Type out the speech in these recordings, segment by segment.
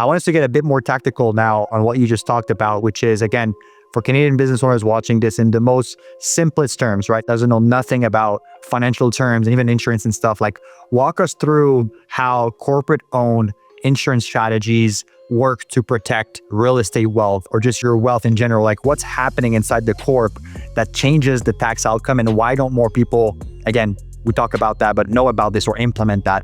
I want us to get a bit more tactical now on what you just talked about, which is, again, for Canadian business owners watching this in the most simplest terms, right? Doesn't know nothing about financial terms and even insurance and stuff. Like, walk us through how corporate-owned insurance strategies work to protect real estate wealth or just your wealth in general. Like, what's happening inside the corp that changes the tax outcome, and why don't more people, again, we talk about that, but know about this or implement that?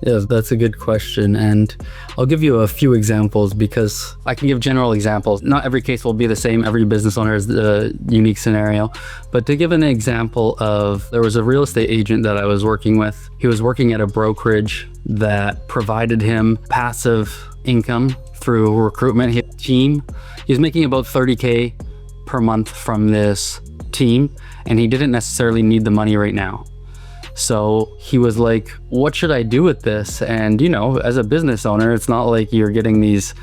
Yeah, that's a good question. And I'll give you a few examples because I can give general examples. Not every case will be the same. Every business owner has a unique scenario. But to give an example of, there was a real estate agent that I was working with. He was working at a brokerage that provided him passive income through recruitment. He had a team. He was making about $30K per month from this team, and he didn't necessarily need the money right now. So he was like, what should I do with this? And, you know, as a business owner, it's not like you're getting these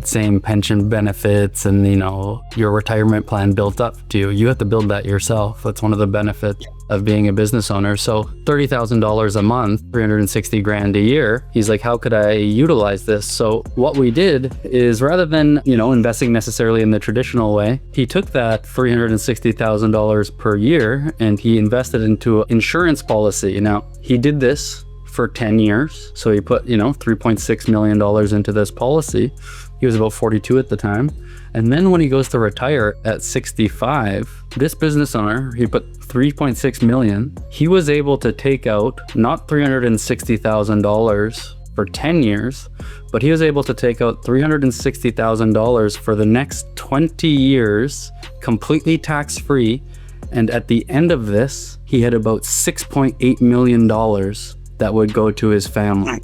same pension benefits and, you know, your retirement plan built up to you. You have to build that yourself. That's one of the benefits of being a business owner. So $30,000 a month, 360 grand a year. He's like, how could I utilize this? So what we did is, rather than, you know, investing necessarily in the traditional way, he took that $360,000 per year and he invested into an insurance policy. Now, he did this for 10 years. So he put, you know, $3.6 million into this policy. He was about 42 at the time. And then when he goes to retire at 65, this business owner, he put $3.6 million. He was able to take out not $360,000 for 10 years, but he was able to take out $360,000 for the next 20 years, completely tax-free. And at the end of this, he had about $6.8 million that would go to his family.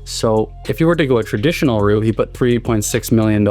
So if you were to go a traditional route, he put $3.6 million,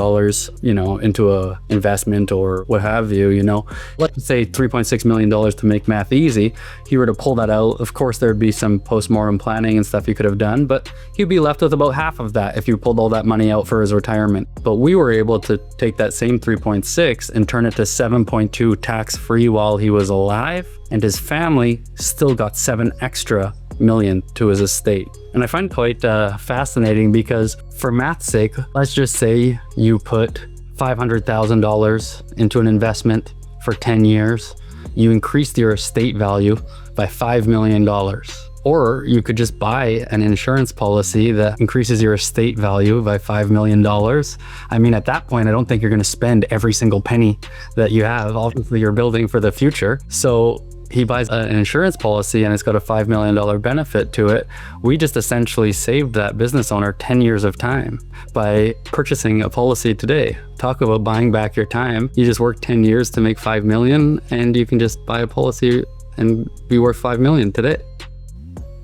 you know, into a investment or what have you, you know, let's say $3.6 million to make math easy. He were to pull that out. Of course, there'd be some post-mortem planning and stuff he could have done, but he'd be left with about half of that if you pulled all that money out for his retirement. But we were able to take that same 3.6 and turn it to 7.2 tax-free while he was alive, and his family still got 7 extra million to his estate. And I find it quite fascinating because, for math's sake, let's just say you put $500,000 into an investment for 10 years. You increased your estate value by $5 million. Or you could just buy an insurance policy that increases your estate value by $5 million. I mean, at that point, I don't think you're going to spend every single penny that you have. Obviously, you're building for the future. So he buys an insurance policy and it's got a $5 million benefit to it. We just essentially saved that business owner 10 years of time by purchasing a policy today. Talk about buying back your time. You just work 10 years to make 5 million and you can just buy a policy and be worth 5 million today.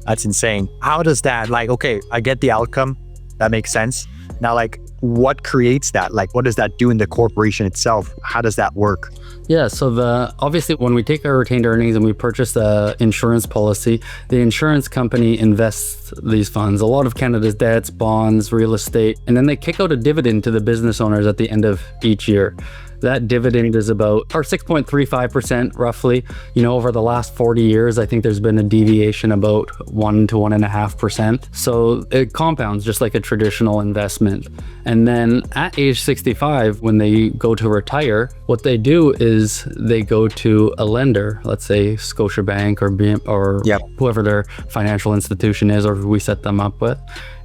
That's insane. How does that, like, okay, I get the outcome. That makes sense. Now, like, what creates that? Like, what does that do in the corporation itself? How does that work? Yeah, so obviously when we take our retained earnings and we purchase the insurance policy, the insurance company invests these funds, a lot of Canada's debts, bonds, real estate, and then they kick out a dividend to the business owners at the end of each year. That dividend is about 6.35% roughly. You know, over the last 40 years, I think there's been a deviation about 1 to 1.5%. So it compounds just like a traditional investment. And then at age 65, when they go to retire, what they do is they go to a lender, let's say Scotiabank or whoever their financial institution is, or who we set them up with.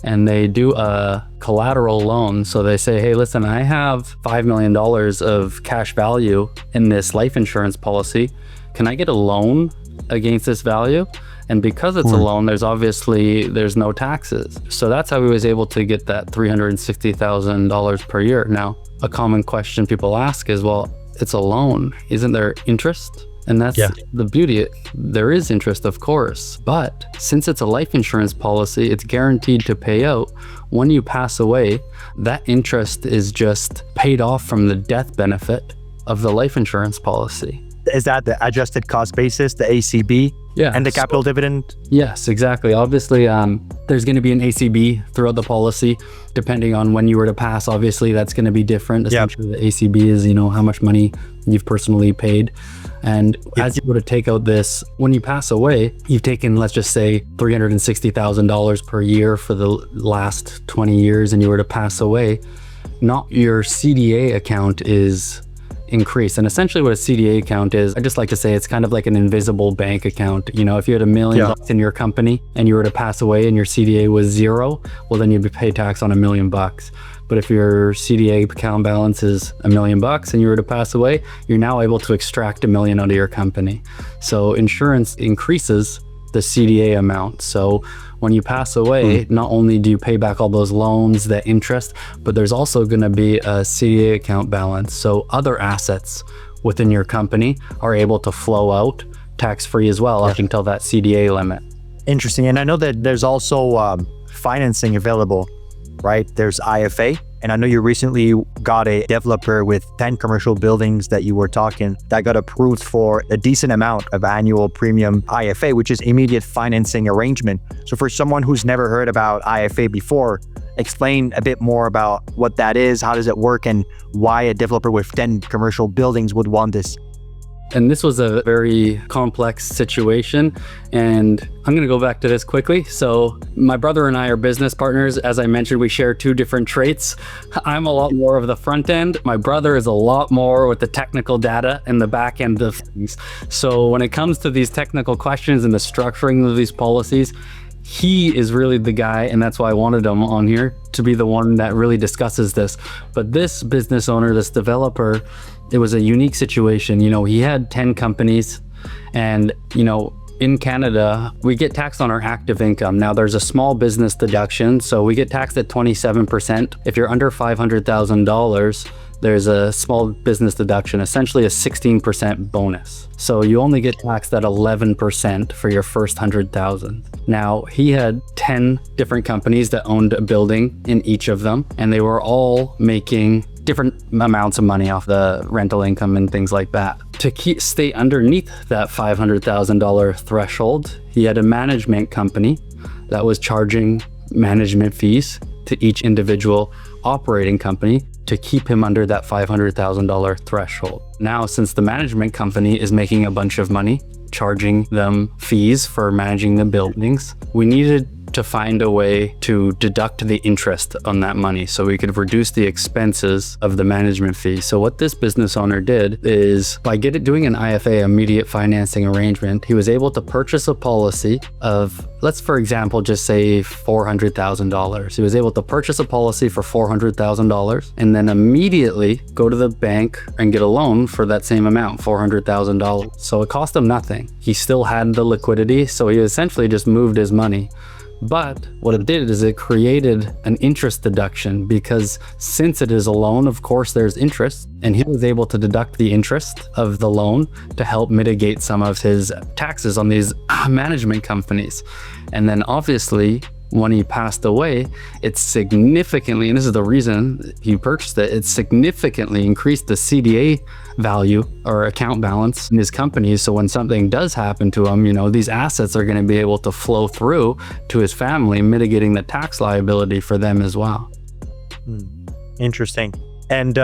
And they do a collateral loan. So they say, hey, listen, I have $5 million of cash value in this life insurance policy. Can I get a loan against this value? And because it's a loan, there's no taxes. So that's how he was able to get that $360,000 per year. Now, a common question people ask is, well, it's a loan. Isn't there interest? And that's the beauty. There is interest, of course, but since it's a life insurance policy, it's guaranteed to pay out. When you pass away, that interest is just paid off from the death benefit of the life insurance policy. Is that the adjusted cost basis, the ACB, and the capital dividend? Yes, exactly. Obviously, there's going to be an ACB throughout the policy, depending on when you were to pass. Obviously, that's going to be different. Essentially, the ACB is, you know, how much money you've personally paid. And as you were to take out this, when you pass away, you've taken, let's just say, $360,000 per year for the last 20 years, and you were to pass away, not your CDA account is increased. And essentially what a CDA account is, I just like to say it's kind of like an invisible bank account. You know, if you had $1 million in your company and you were to pass away and your CDA was zero, well, then you'd pay tax on $1 million. But if your CDA account balance is $1 million and you were to pass away, you're now able to extract $1 million out of your company. So insurance increases the CDA amount. So when you pass away, not only do you pay back all those loans, the interest, but there's also going to be a CDA account balance. So other assets within your company are able to flow out tax-free as well up until that CDA limit. Interesting. And I know that there's also financing available, right? There's IFA. And I know you recently got a developer with 10 commercial buildings that you were talking that got approved for a decent amount of annual premium IFA, which is immediate financing arrangement. So for someone who's never heard about IFA before, explain a bit more about what that is, how does it work, and why a developer with 10 commercial buildings would want this. And this was a very complex situation. And I'm going to go back to this quickly. So my brother and I are business partners. As I mentioned, we share two different traits. I'm a lot more of the front end. My brother is a lot more with the technical data and the back end of things. So when it comes to these technical questions and the structuring of these policies, he is really the guy, and that's why I wanted him on here to be the one that really discusses this. But this business owner, this developer, it was a unique situation. You know, he had 10 companies, and, you know, in Canada, we get taxed on our active income. Now there's a small business deduction, so we get taxed at 27%. If you're under $500,000, there's a small business deduction, essentially a 16% bonus. So you only get taxed at 11% for your first 100,000. Now he had 10 different companies that owned a building in each of them, and they were all making different amounts of money off the rental income and things like that. To stay underneath that $500,000 threshold, he had a management company that was charging management fees to each individual operating company to keep him under that $500,000 threshold. Now, since the management company is making a bunch of money, charging them fees for managing the buildings, we needed to find a way to deduct the interest on that money so we could reduce the expenses of the management fee. So what this business owner did is, by doing an IFA, immediate financing arrangement, he was able to purchase a policy of, let's for example just say $400,000. He was able to purchase a policy for $400,000 and then immediately go to the bank and get a loan for that same amount, $400,000. So it cost him nothing. He still had the liquidity, so he essentially just moved his money. But what it did is it created an interest deduction, because since it is a loan, of course there's interest, and he was able to deduct the interest of the loan to help mitigate some of his taxes on these management companies. And then obviously when he passed away, it significantly, and this is the reason he purchased it, it significantly increased the CDA value or account balance in his company. So when something does happen to him, you know, these assets are going to be able to flow through to his family, mitigating the tax liability for them as well. Interesting. And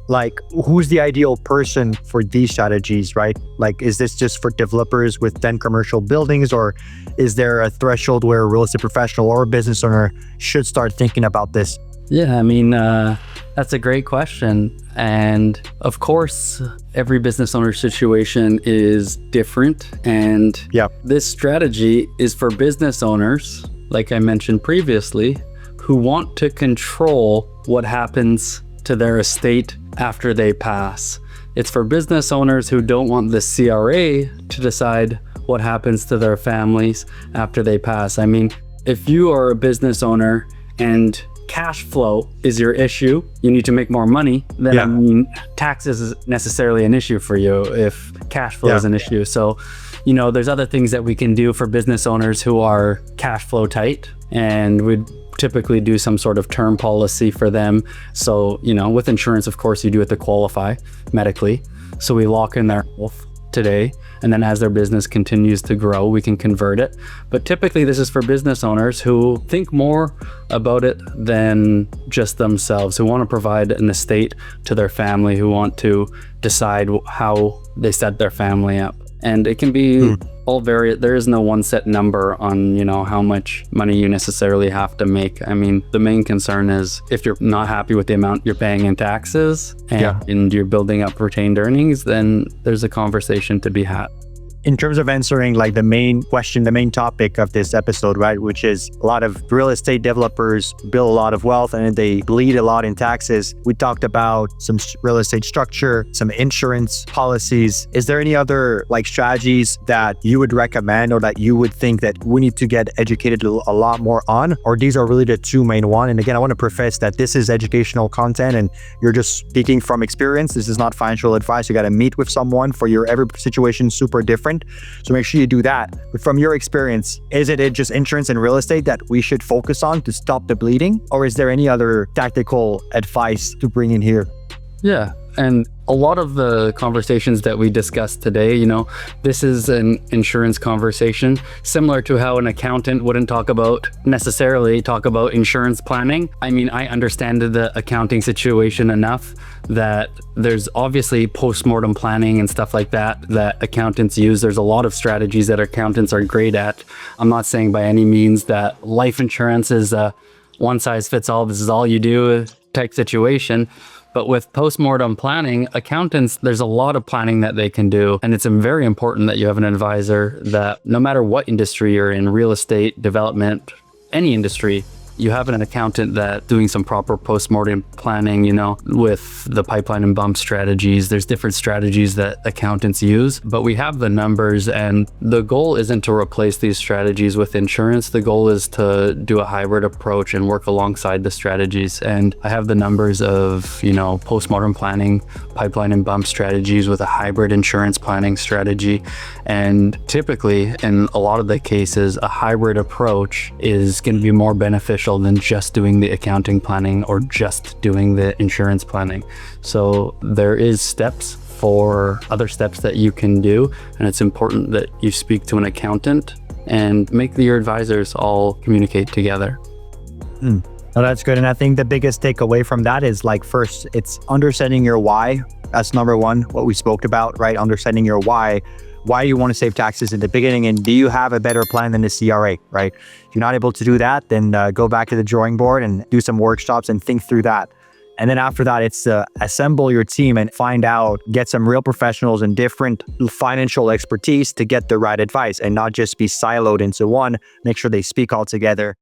like, who's the ideal person for these strategies, right? Like, is this just for developers with 10 commercial buildings, or is there a threshold where a real estate professional or a business owner should start thinking about this? Yeah, I mean, that's a great question. And of course, every business owner situation is different. And this strategy is for business owners, like I mentioned previously, who want to control what happens to their estate after they pass. It's for business owners who don't want the CRA to decide what happens to their families after they pass. I mean, if you are a business owner and cash flow is your issue, you need to make more money, then I mean, taxes is necessarily an issue for you if cash flow is an issue. So, you know, there's other things that we can do for business owners who are cash flow tight, and we'd typically do some sort of term policy for them. So, you know, with insurance, of course, you do have to qualify medically. So we lock in their health today, and then as their business continues to grow, we can convert it. But typically this is for business owners who think more about it than just themselves, who want to provide an estate to their family, who want to decide how they set their family up. And it can be all varied. There is no one set number on, how much money you necessarily have to make. I mean, the main concern is if you're not happy with the amount you're paying in taxes and you're building up retained earnings, then there's a conversation to be had. In terms of answering like the main question, the main topic of this episode, right, which is a lot of real estate developers build a lot of wealth and they bleed a lot in taxes. We talked about some real estate structure, some insurance policies. Is there any other like strategies that you would recommend or that you would think that we need to get educated a lot more on? Or these are really the two main ones? And again, I want to preface that this is educational content and you're just speaking from experience. This is not financial advice. You got to meet with someone for your every situation super different. So make sure you do that. But from your experience, is it just insurance and real estate that we should focus on to stop the bleeding? Or is there any other tactical advice to bring in here? Yeah. And a lot of the conversations that we discussed today, this is an insurance conversation, similar to how an accountant wouldn't necessarily talk about insurance planning. I mean, I understand the accounting situation enough that there's obviously post-mortem planning and stuff like that accountants use. There's a lot of strategies that accountants are great at. I'm not saying by any means that life insurance is a one size fits all, this is all you do type situation. But with post-mortem planning, accountants, there's a lot of planning that they can do. And it's very important that you have an advisor that no matter what industry you're in, real estate, development, any industry, you have an accountant that doing some proper post-mortem planning, with the pipeline and bump strategies. There's different strategies that accountants use, but we have the numbers, and the goal isn't to replace these strategies with insurance. The goal is to do a hybrid approach and work alongside the strategies. And I have the numbers of, post-mortem planning, pipeline and bump strategies with a hybrid insurance planning strategy. And typically, in a lot of the cases, a hybrid approach is going to be more beneficial than just doing the accounting planning or just doing the insurance planning. So there is other steps that you can do, and it's important that you speak to an accountant and make your advisors all communicate together. Well, that's good. And I think the biggest takeaway from that is first, it's understanding your why. That's number one, what we spoke about, right? Understanding your why you want to save taxes in the beginning, and do you have a better plan than the CRA, right? If you're not able to do that, then go back to the drawing board and do some workshops and think through that. And then after that, it's assemble your team and get some real professionals and different financial expertise to get the right advice and not just be siloed into one. Make sure they speak all together.